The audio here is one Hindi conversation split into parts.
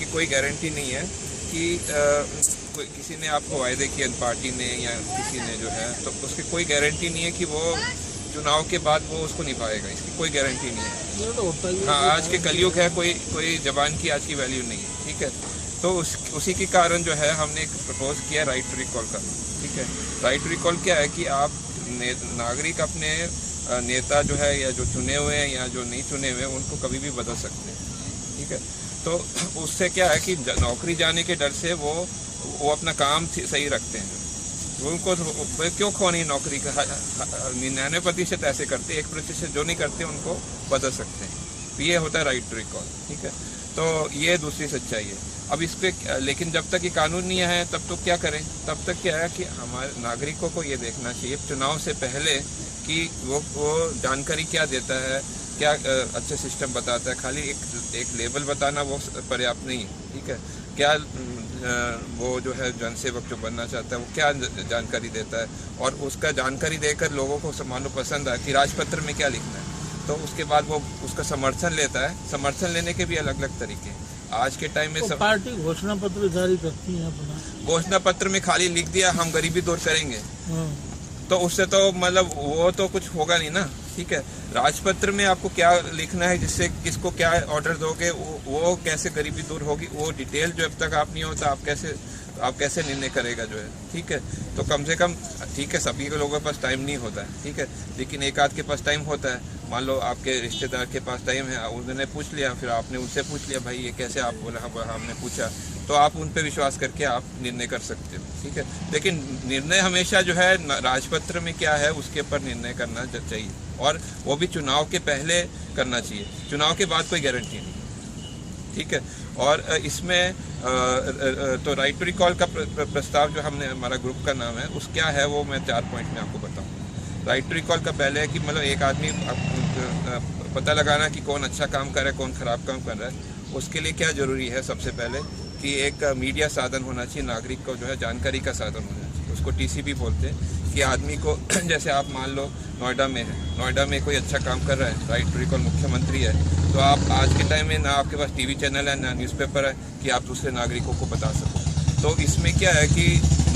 इसकी कोई गारंटी नहीं है कि किसी ने आपको वायदे किए पार्टी ने या किसी ने जो है, तो उसकी कोई गारंटी नहीं है कि वो चुनाव के बाद वो उसको निभाएगा। इसकी कोई गारंटी नहीं है। हाँ, आज के कलयुग है, कोई जबान की आज की वैल्यू नहीं है, ठीक है। तो उसी के कारण जो है हमने एक प्रपोज किया राइट टू रिकॉल का, ठीक है। राइट टू रिकॉल क्या है कि आप नागरिक अपने नेता जो है या जो चुने हुए हैं या जो नहीं चुने हुए उनको कभी भी बदल सकते हैं, ठीक है। तो उससे क्या है कि नौकरी जाने के डर से वो अपना काम सही रखते हैं। उनको क्यों खोनी नौकरी का? 99% ऐसे करते, 1% जो नहीं करते उनको बदल सकते हैं। तो ये होता है राइट टू रिकॉल, ठीक है। तो ये दूसरी सच्चाई है। अब इस पे लेकिन जब तक ये कानून नहीं है तब तो क्या करें? तब तक क्या है कि हमारे नागरिकों को ये देखना चाहिए चुनाव से पहले कि वो जानकारी क्या देता है, क्या अच्छे सिस्टम बताता है। खाली एक लेबल बताना वो पर्याप्त नहीं है, ठीक है। क्या वो जो है जनसेवक जो बनना चाहता है वो क्या जानकारी देता है, और उसका जानकारी देकर लोगों को मान लो पसंद आए कि राजपत्र में क्या लिखना है, तो उसके बाद वो उसका समर्थन लेता है। समर्थन लेने के भी अलग अलग तरीके हैं आज के टाइम में। पार्टी घोषणा पत्र जारी करती है अपना, घोषणा पत्र में खाली लिख दिया हम गरीबी दूर करेंगे, तो उससे तो मतलब वो तो कुछ होगा नहीं ना, ठीक है। राजपत्र में आपको क्या लिखना है, जिससे किसको क्या ऑर्डर दोगे, वो कैसे गरीबी दूर होगी, वो डिटेल जब तक आप नहीं होता आप कैसे निर्णय करेगा जो है, ठीक है। तो कम से कम ठीक है, सभी के लोगों के पास टाइम नहीं होता है, ठीक है, लेकिन एक आध के पास टाइम होता है। मान लो आपके रिश्तेदार के पास टाइम है, उन्होंने पूछ लिया, फिर आपने उनसे पूछ लिया भाई ये कैसे, आप बोला हमने पूछा, तो आप उन पे विश्वास करके आप निर्णय कर सकते हो, ठीक है। लेकिन निर्णय हमेशा जो है राजपत्र में क्या है उसके ऊपर निर्णय करना चाहिए, और वो भी चुनाव के पहले करना चाहिए। चुनाव के बाद कोई गारंटी नहीं, ठीक है। और इसमें तो राइट टू रिकॉल का प्रस्ताव जो हमने, हमारा ग्रुप का नाम है, उस क्या है वो मैं 4 पॉइंट में आपको बताऊँ। राइट टू रिकॉल का पहले है कि मतलब एक आदमी पता लगाना कि कौन अच्छा काम कर रहा है, कौन खराब काम कर रहा है। उसके लिए क्या जरूरी है? सबसे पहले कि एक मीडिया साधन होना चाहिए, नागरिक को जो है जानकारी का साधन होना चाहिए, उसको टीसीपी बोलते हैं। कि आदमी को जैसे आप मान लो नोएडा में है, नोएडा में कोई अच्छा काम कर रहा है, राइट टू रिकॉल मुख्यमंत्री है, तो आप आज के टाइम में ना आपके पास टीवी चैनल है ना न्यूज़पेपर है कि आप दूसरे नागरिकों को बता सको। तो इसमें क्या है कि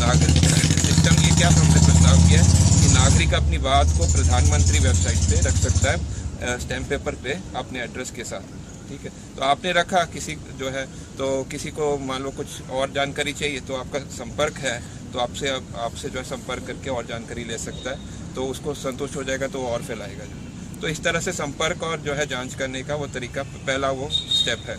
सिस्टम ये क्या हमने प्रस्ताव किया है कि नागरिक अपनी बात को प्रधानमंत्री वेबसाइट पे रख सकता है, स्टैम्प पेपर पे अपने एड्रेस के साथ, ठीक है। तो आपने रखा, किसी जो है तो किसी को मान लो कुछ और जानकारी चाहिए तो आपका संपर्क है, तो आपसे जो है संपर्क करके और जानकारी ले सकता है, तो उसको संतुष्ट हो जाएगा तो वो और फैलाएगा जो। तो इस तरह से संपर्क और जो है जांच करने का वो तरीका, पहला वो स्टेप है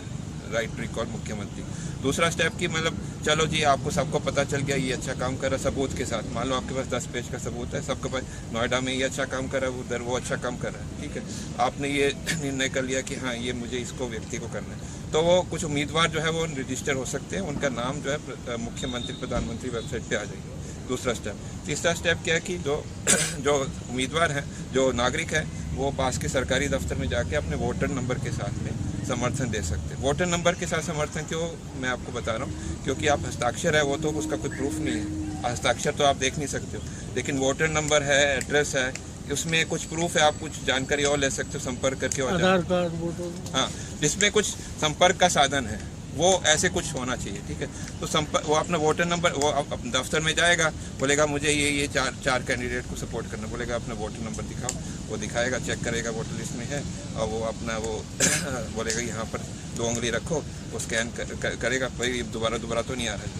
राइट टू रिकॉल मुख्यमंत्री। दूसरा स्टेप की मतलब चलो जी आपको सबको पता चल गया ये अच्छा काम कर रहा है सबूत के साथ, मान लो आपके पास 10 पेज का सबूत है, सबके पास नोएडा में ये अच्छा काम कर रहा है, उधर वो अच्छा काम कर रहा है, ठीक है। आपने ये निर्णय कर लिया कि हाँ ये मुझे इसको व्यक्ति को करना है, तो वो कुछ उम्मीदवार जो है वो रजिस्टर हो सकते हैं, उनका नाम जो है मुख्यमंत्री प्रधानमंत्री वेबसाइट पर आ जाएगी। दूसरा स्टेप। तीसरा स्टेप क्या है कि जो उम्मीदवार हैं, जो नागरिक हैं, वो पास के सरकारी दफ्तर में जाके अपने वोटर नंबर के साथ में समर्थन दे सकते हैं। वोटर नंबर के साथ समर्थन क्यों मैं आपको बता रहा हूँ, क्योंकि आप हस्ताक्षर है वो तो उसका कोई प्रूफ नहीं है, हस्ताक्षर तो आप देख नहीं सकते हो, लेकिन वोटर नंबर है, एड्रेस है, उसमें कुछ प्रूफ है, आप कुछ जानकारी और ले सकते हो संपर्क करके, और आधार कार्ड, वोटर, हाँ, जिसमें कुछ संपर्क का साधन है, वो ऐसे कुछ होना चाहिए, ठीक है। तो वो अपना वोटर नंबर, वो अपने दफ्तर में जाएगा, बोलेगा मुझे ये चार कैंडिडेट को सपोर्ट करना, बोलेगा अपना वोटर नंबर दिखाओ, वो दिखाएगा, चेक करेगा वोटर लिस्ट में है, और वो अपना वो बोलेगा यहाँ पर 2 उंगली रखो, वो स्कैन करेगा, भाई दोबारा तो नहीं आ रहा है,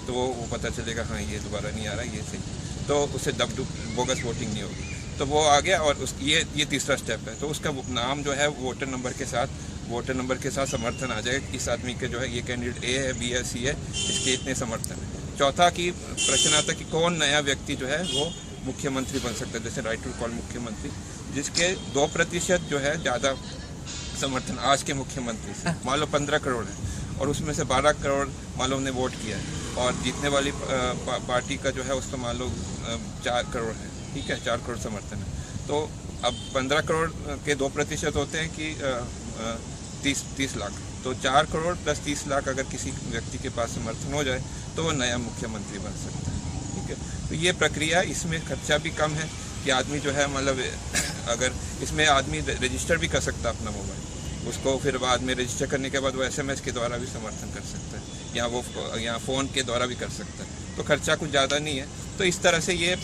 तो वो पता चलेगा हाँ ये दोबारा नहीं आ रहा है, ये सही, तो उससे बोगस वोटिंग नहीं होगी, तो वो आ गया। और ये तीसरा स्टेप है, तो उसका नाम जो है वोटर नंबर के साथ समर्थन आ जाएगा, इस आदमी के जो है ये कैंडिडेट ए है, बी है, सी है, इसके इतने समर्थन है। चौथा की प्रश्न आता कि कौन नया व्यक्ति जो है वो मुख्यमंत्री बन सकता है, जैसे राइट टू रिकॉल मुख्यमंत्री, जिसके 2% जो है ज़्यादा समर्थन आज के मुख्यमंत्री से, मान लो 15 करोड़ है, और उसमें से 12 करोड़ मान लो हमने वोट किया है, और जीतने वाली पार्टी का जो है उसका मान लो 4 करोड़ है, ठीक है, 4 करोड़ समर्थन है। तो अब 15 करोड़ के 2% होते हैं कि 30 लाख, तो 4 करोड़ प्लस 30 लाख अगर किसी व्यक्ति के पास समर्थन हो जाए तो वो नया मुख्यमंत्री बन सकता है, ठीक है। तो ये प्रक्रिया, इसमें खर्चा भी कम है कि आदमी जो है मतलब अगर इसमें आदमी रजिस्टर भी कर सकता है अपना मोबाइल, उसको फिर बाद में रजिस्टर करने के बाद वो SMS के द्वारा भी समर्थन कर सकता है, या वो या फ़ोन के द्वारा भी कर सकता है। तो खर्चा कुछ ज़्यादा नहीं है। तो इस तरह से ये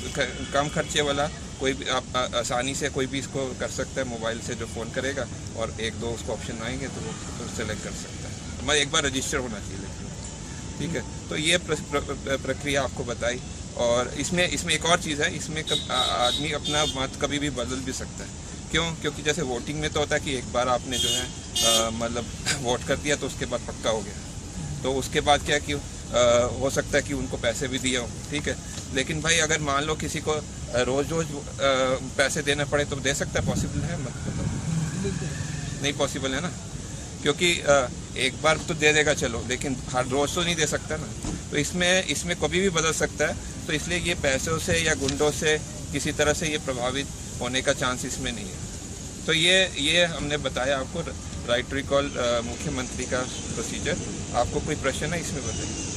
कम खर्चे वाला कोई भी आप आसानी से कोई भी इसको कर सकता है। मोबाइल से जो फ़ोन करेगा और एक दो उसको ऑप्शन आएंगे तो वो सेलेक्ट कर सकता है। मतलब एक बार रजिस्टर होना चाहिए लेकिन, ठीक है। तो ये प्रक्रिया आपको बताई। और इसमें एक और चीज़ है, इसमें आदमी अपना मत कभी भी बदल भी सकता है। क्यों? क्योंकि जैसे वोटिंग में तो होता है कि एक बार आपने जो है मतलब वोट कर दिया तो उसके बाद पक्का हो गया। तो उसके बाद क्या कि हो सकता है कि उनको पैसे भी दिए हों, ठीक है। लेकिन भाई अगर मान लो किसी को रोज़ पैसे देना पड़े तो दे सकता है? पॉसिबल है? मत बताओ, नहीं पॉसिबल है ना, क्योंकि एक बार तो दे देगा चलो, लेकिन हर रोज़ तो नहीं दे सकता ना। तो इसमें कभी भी बदल सकता है। तो इसलिए ये पैसों से या गुंडों से किसी तरह से ये प्रभावित होने का चांस इसमें नहीं है। तो ये हमने बताया आपको राइट टू रिकॉल मुख्यमंत्री का प्रोसीजर। आपको कोई प्रश्न है इसमें बताइए।